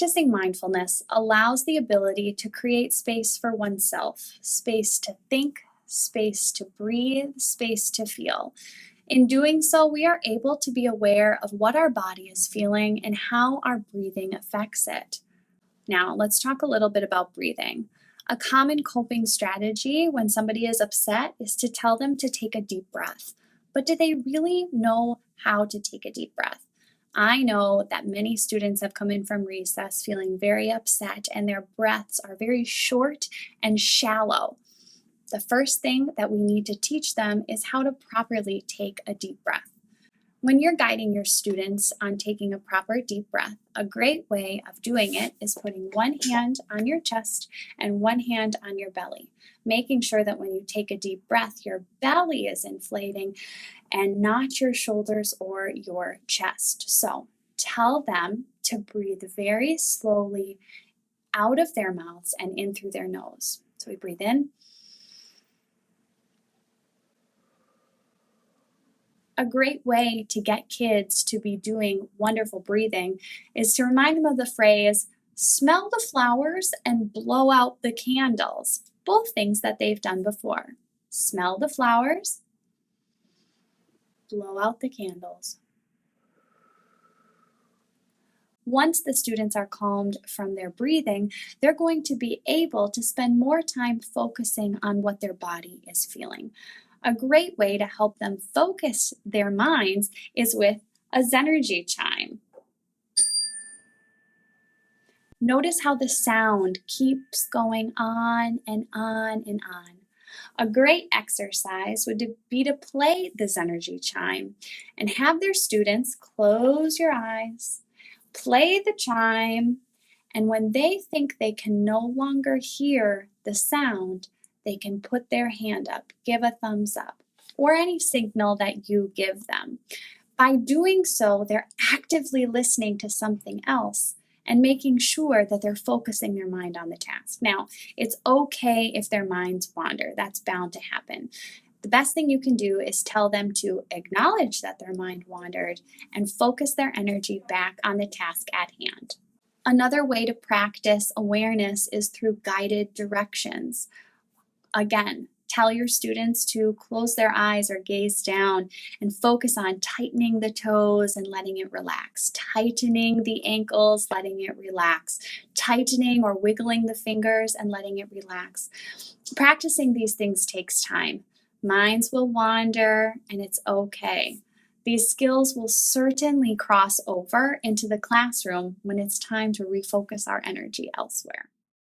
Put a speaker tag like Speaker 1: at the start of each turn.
Speaker 1: Practicing mindfulness allows the ability to create space for oneself, space to think, space to breathe, space to feel. In doing so, we are able to be aware of what our body is feeling and how our breathing affects it. Now, let's talk a little bit about breathing. A common coping strategy when somebody is upset is to tell them to take a deep breath. But do they really know how to take a deep breath? I know that many students have come in from recess feeling very upset and their breaths are very short and shallow. The first thing that we need to teach them is how to properly take a deep breath. When you're guiding your students on taking a proper deep breath, a great way of doing it is putting one hand on your chest and one hand on your belly, making sure that when you take a deep breath, your belly is inflating and not your shoulders or your chest. So tell them to breathe very slowly out of their mouths and in through their nose. So we breathe in. A great way to get kids to be doing wonderful breathing is to remind them of the phrase, smell the flowers and blow out the candles, both things that they've done before. Smell the flowers, blow out the candles. Once the students are calmed from their breathing, they're going to be able to spend more time focusing on what their body is feeling. A great way to help them focus their minds is with a Zenergy chime. Notice how the sound keeps going on and on and on. A great exercise would be to play the Zenergy chime and have their students close your eyes, play the chime, and when they think they can no longer hear the sound, they can put their hand up, give a thumbs up, or any signal that you give them. By doing so, they're actively listening to something else and making sure that they're focusing their mind on the task. Now, it's okay if their minds wander. That's bound to happen. The best thing you can do is tell them to acknowledge that their mind wandered and focus their energy back on the task at hand. Another way to practice awareness is through guided directions. Again, tell your students to close their eyes or gaze down and focus on tightening the toes and letting it relax, tightening the ankles, letting it relax, tightening or wiggling the fingers and letting it relax. Practicing these things takes time. Minds will wander, and it's okay. These skills will certainly cross over into the classroom when it's time to refocus our energy elsewhere.